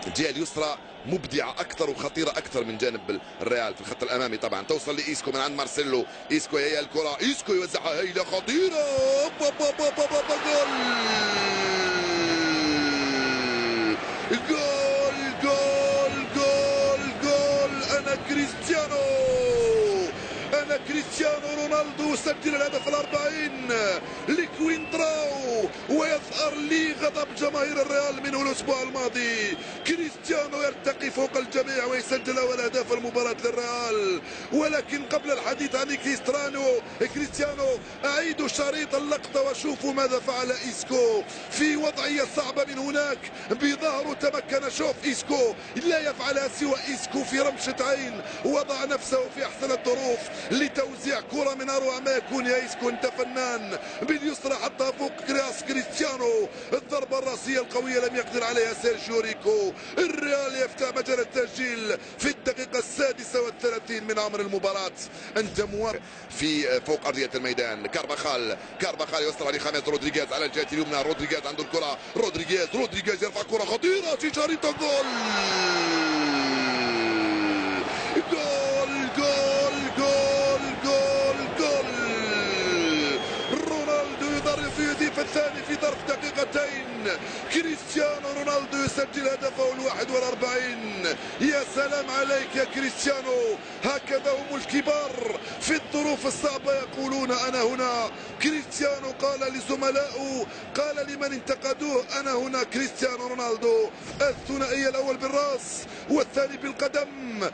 الجهه اليسرى مبدعه اكثر وخطيره اكثر من جانب الريال في الخط الامامي. طبعا توصل لايسكو من عند مارسيلو، ايسكو هي الكره، ايسكو يوزعها هيله خطيره، جول جول جول جول جول. انا كريستيانو رونالدو سجل الهدف ال40 لكوينتراو، ويظهر لي غضب جماهير الريال منه الاسبوع الماضي. كريستيانو يرتقي فوق الجميع ويسجل اول اهداف المباراه للريال. ولكن قبل الحديث عن كريستيانو اعيد شريط اللقطه وشوفوا ماذا فعل ايسكو في وضعيه صعبه من هناك بظهره. تمكن، شوف ايسكو لا يفعلها سوى ايسكو في رمشه عين، وضع نفسه في احسن الظروف لتوزيع كرة من اروع ما يكون. يا ايسكو انت فنان، باليسرى حتى فوق راس كريستيانو، الضربة الراسية القوية لم يقدر عليها سيرجيو ريكو. الريال يفتح مجال التسجيل في الدقيقة 36 من عمر المباراة. انت موافق في فوق ارضية الميدان. كارفاخال يوصل لخامس رودريغيز على الجهة اليمنى، رودريغيز عنده الكرة، رودريغيز يرفع كرة خطيرة، تشاريتو جول جول جول جول جول جول. رونالدو يضيف الثاني في ظرف دقيقتين. كريستيانو رونالدو يسجل هدفه ال41. يا سلام عليك يا كريستيانو، هكذا هم الكبار في الظروف الصعبة يقولون أنا هنا. كريستيانو قال لزملائه، قال لمن انتقدوه أنا هنا. كريستيانو رونالدو الثنائية، الأول بالرأس والثاني بالقدم.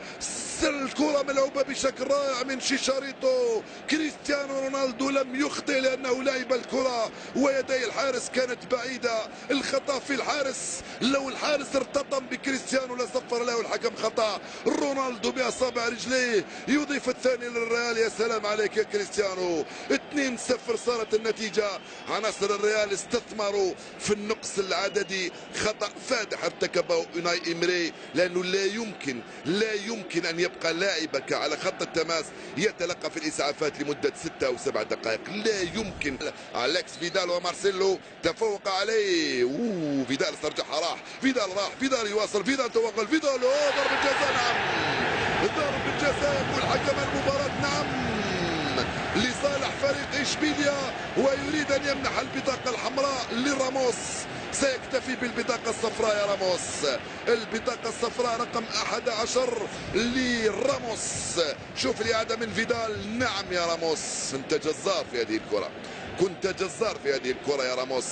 الكرة ملعوبة بشكل رائع من شيشاريتو. كريستيانو رونالدو لم يخطئ لأنه لعب الكرة ويدي الحارس كانت بعيدة. الخطأ في الحارس، لو الحارس ارتطم بكريستيانو لصفر له الحكم خطأ. رونالدو بأصابع رجليه يضيف الثاني للريال. يا سلام عليك يا كريستيانو. 2-0 صارت النتيجة. عناصر الريال استثمروا في النقص العددي. خطأ فادح ارتكبه أوناي إمري، لأنه لا يمكن أن يبقى لاعبك على خط التماس يتلقى في الإسعافات لمدة 6 أو 7 دقائق، لا يمكن. أليكس فيدال ومارسيلو تفوق عليه. فيدال استرجعها، راح فيدال يواصل، فيدال توغل، فيدال ضربة جزاء. نعم، ضربة جزاء يقول حكم المباراة نعم لصالح فريق إشبيليا، ويريد أن يمنح البطاقة الحمراء لراموس. سيكتفي بالبطاقة الصفراء يا راموس. البطاقة الصفراء رقم 11 لراموس. شوف الإعادة من فيدال. نعم يا راموس، أنت جزار في هذه الكرة، كنت جزار في هذه الكرة يا راموس.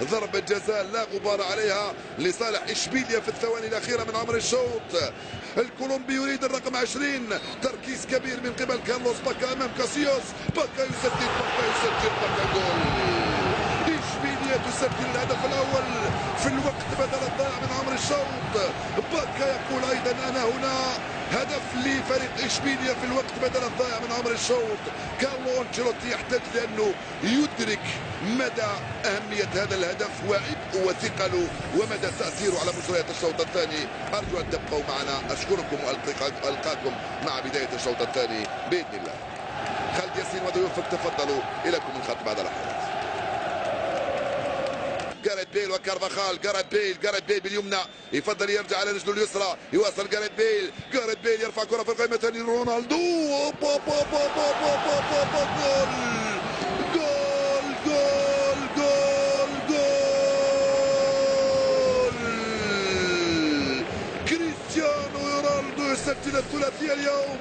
ضربة جزاء لا غبار عليها لصالح إشبيليا في الثواني الأخيرة من عمر الشوط. الكولومبي يريد الرقم 20. تركيز كبير من قبل كارلوس باكا أمام كاسيوس. باكا يسجل باكا جول. إشبيليا تسجل الهدف الأول في الوقت بدل الضائع من عمر الشوط. باكا يقول أيضا أنا هنا. هدف لفريق إشبيليا في الوقت بدل الضائع من عمر الشوط. كارلو أنشيلوتي يحتاج لأنه يدرك مدى أهمية هذا الهدف وعبء وثقله ومدى تأثيره على مجريات الشوط الثاني. أرجو أن تبقوا معنا. أشكركم وألقاكم مع بداية الشوط الثاني بإذن الله. خالد ياسين وضيوفك تفضلوا، إليكم الخط بعد لحظات. جاريث بيل وكارفاخال. جاريث بيل باليمنى يفضل يرجع على رجله اليسرى، يواصل جاريث بيل يرفع كرة في القائمة الثانية لرونالدو. جول جول جول جول. كريستيانو رونالدو يسجل الثلاثية اليوم.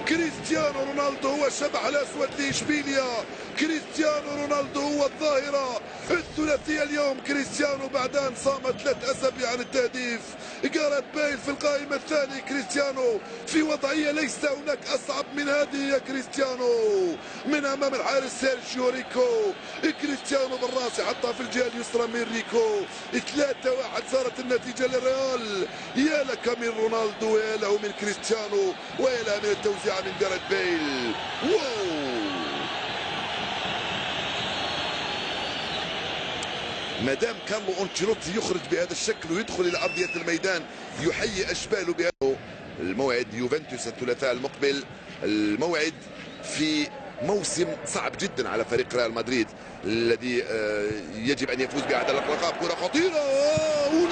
كريستيانو رونالدو هو الشبح الأسود لإشبيليا. كريستيانو رونالدو هو الظاهرة. الثلاثية اليوم كريستيانو بعد أن صام 3 أسابيع عن التهديف. جاريث بيل في القائمة الثانية. كريستيانو في وضعية ليس هناك أصعب من هذه يا كريستيانو، من أمام الحارس سيرجيو ريكو. كريستيانو بالراس حطها في الجهة اليسرى من ريكو. 3-1 صارت النتيجة للريال. يا لك من رونالدو ويا له من كريستيانو ويا له من التوزيع من جاريث بيل. مادام كارلو أنشيلوتي يخرج بهذا الشكل ويدخل إلى أرضية الميدان يحيي أشباله بهذا الموعد. يوفنتوس الثلاثاء المقبل، الموعد في موسم صعب جدا على فريق ريال مدريد الذي يجب أن يفوز بهذا اللقب. كرة خطيرة، جول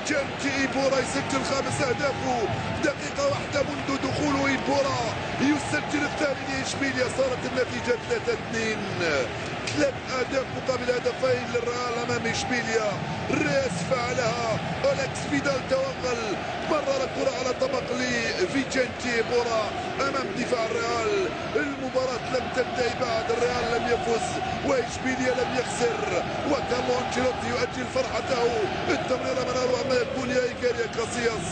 فيجنتي إيبورا يسجل 5 أهدافه دقيقة واحدة منذ دخول إيبورا يسجل الثاني لإشبيليا. صارت النتيجة 3-2. 3 أهداف مقابل هدفين للريال أمام إشبيليا. ريس فعلها، أليكس فيدال توغل، مرر الكرة على طبق لفيجنتي إيبورا أمام دفاع الريال. المباراة لم تنتهي بعد، الريال لم يفز وإشبيليا لم يخسر، وكارلو أنشيلوتي يؤجل فرحته. التمريرة من أروع ما يكون يا إيجاريا كاسياس